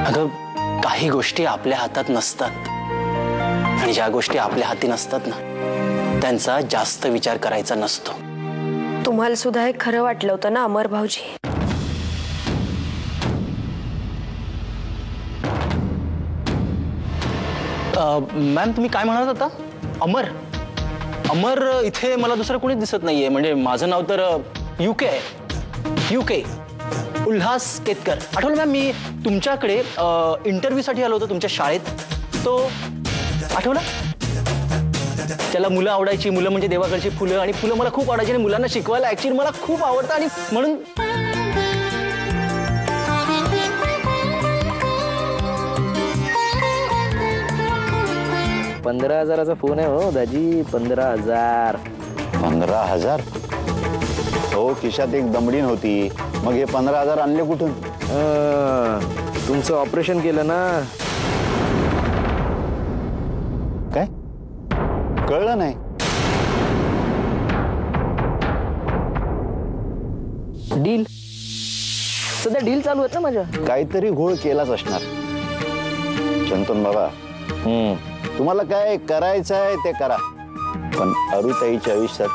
अगं काही गोष्टी आपल्या हातात नसतात आणि ज्या गोष्टी आपल्या हाती नसतात ना त्यांचा जास्त विचार करायचा नसतो. तुम्हाला सुद्धा हे खरं वाटलं होतं ना अमर भाऊजी? मॅम तुम्ही काय म्हणाल आता? अमर अमर इथे मला दुसरं कोणीच दिसत नाहीये. म्हणजे माझं नाव तर युके आहे. युके उल्हास केतकर. आठवलं मॅम मी तुमच्याकडे इंटरव्ह्यूसाठी आलो होतो तुमच्या शाळेत. तो आठवलं? त्याला मुलं आवडायची. मुलं म्हणजे देवाकडची फुलं आणि फुलं मला खूप आवडायची आणि मुलांना शिकवायला ऍक्च्युअली मला खूप आवडतं आणि म्हणून 15,000चा फोन आहे हो दाजी. 15,000. 15,000? हो खिशात एक दमडीन होती. मग हे 15,000 आणले कुठून? तुमचं ऑपरेशन केलं ना. काय कळलं नाही? डील सध्या डील चालू आहेत ना माझ्या. काहीतरी घोळ केलाच असणार. चंतन बाबा तुम्हाला काय करायचं आहे ते करा, पण अरुताईच्या आयुष्यात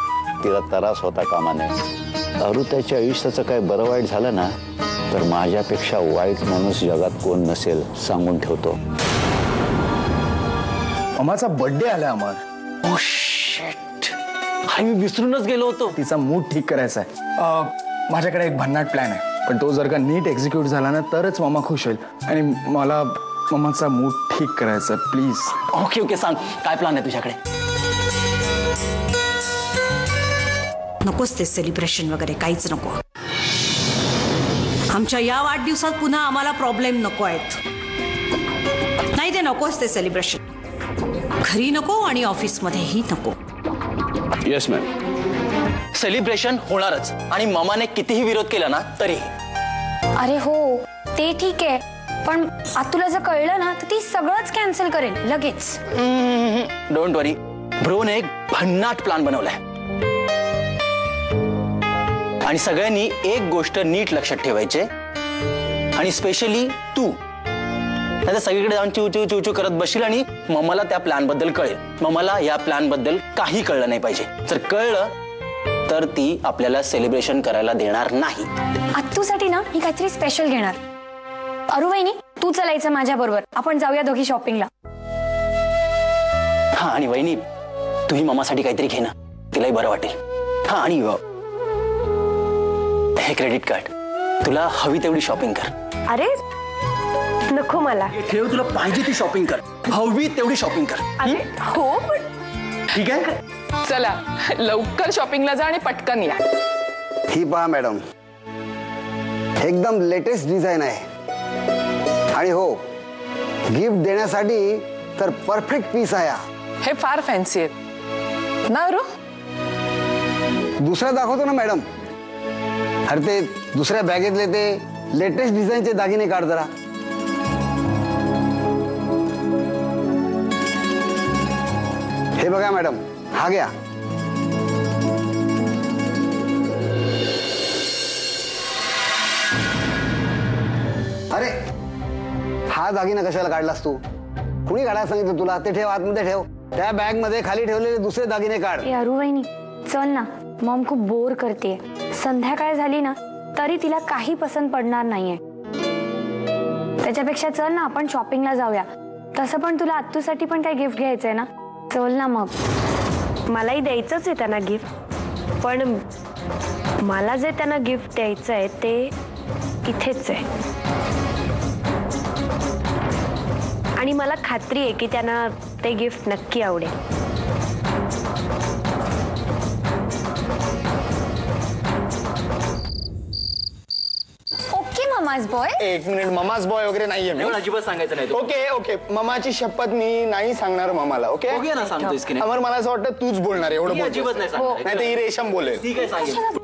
तिला त्रास होता कामा नये. अरुताईच्या आयुष्याचं काय बरं वाईट झालं ना तर माझ्यापेक्षा वाईट माणूस जगात कोण नसेल सांगून ठेवतो. अमाचा बर्थडे आला अमर. ओ शिट, अरे मी विसरूनच गेलो होतो. तिचा मूड ठीक करायचा आहे. माझ्याकडे एक भन्नाट प्लॅन आहे, पण तो जर का नीट एक्झिक्यूट झाला ना तरच मामा खुश होईल. आणि मला मामाचा मूड ठीक करायचा प्लीज. ओके ओके सांग काय प्लॅन आहे तुझ्याकडे? नकोच ते सेलिब्रेशन वगैरे काहीच नको. आमच्या या वाढदिवसात पुन्हा आम्हाला प्रॉब्लेम नको आहेत. नाही ते नकोच ते सेलिब्रेशन. घरी नको आणि ऑफिसमध्येही नको. Yes ma'am. सेलिब्रेशन होणारच आणि मामाने कितीही विरोध केला ना तरी. अरे हो ते ठीक आहे, पण तुला जर कळलं ना तर ती सगळंच कॅन्सल करेल लगेच. डोंट वरी. ब्रोने एक भन्नाट प्लॅन बनवलाय आणि सगळ्यांनी एक गोष्ट नीट लक्षात ठेवायचे आणि स्पेशली तू. नाहीतर सगळीकडे जाऊन चिव चिव चिव चिव करत बसशील आणि मम्माला त्या प्लॅन बद्दल कळेल. मम्माला या प्लॅन बद्दल काही कळलं नाही पाहिजे. जर कळलं तर ती आपल्याला सेलिब्रेशन करायला देणार नाही. आत्तूसाठी ना मी काहीतरी स्पेशल घेणार. अरू वहिनी तू चलायचं माझ्या बरोबर. आपण जाऊया दोघी शॉपिंगला. हा आणि वहिनी तुम्ही मम्मासाठी काहीतरी घे ना, तिलाही बरं वाटेल. हा आणि हे क्रेडिट कार्ड, तुला हवी तेवढी शॉपिंग कर. अरे नको मला. ठेव, तुला पाहिजे ती शॉपिंग कर. हवी तेवढी शॉपिंग कर. अरे हो पण ठीक आहे. चला लवकर शॉपिंगला जा आणि पटकन या. ही पहा मॅडम, एकदम लेटेस्ट डिझाईन आहे आणि हो गिफ्ट देण्यासाठी तर परफेक्ट पीस आहे. हे फार फॅन्सी आहेत ना अरू? दुसरा दाखवतो ना मॅडम. अरे ते दुसऱ्या बॅगेतले ते लेटेस्ट डिझाईनचे दागिने काढ जरा. हे बघा मॅडम, हा घ्या. अरे हा दागिना कशाला काढलास तू? कुणी काढायला सांगितलं तुला? ते ठेव, आतमध्ये ठेव. त्या बॅग मध्ये खाली ठेवलेले दुसरे दागिने काढ. अरू वहिनी चल ना, मॉम खूप बोर करते. संध्याकाळ झाली ना तरी तिला काही पसंत पडणार नाहीये. त्याच्यापेक्षा चल ना आपण शॉपिंगला जाऊया. तसं पण तुला आत्तूसाठी पण काही गिफ्ट घ्यायचंय ना, चल ना मग. मलाही द्यायचंच आहे त्यांना गिफ्ट, पण मला जे त्यांना गिफ्ट द्यायचं आहे ते इथेच आहे आणि मला खात्री आहे की त्यांना ते गिफ्ट नक्की आवडेल. Okay mama's boy. एक मिनिट, ममाज बॉय वगैरे नाहीये मी. अजिबात सांगायचं नाही. ओके ओके, ममाची शपथ मी नाही सांगणार ममाला. ओके ओके ना, सांगतोयस की नाही? अमर मला असं वाटतं तूच बोलणार एवढं. अजिबात नाही सांगणार. नाही तर ही रेशम बोलेल. ठीक आहे सांगेल.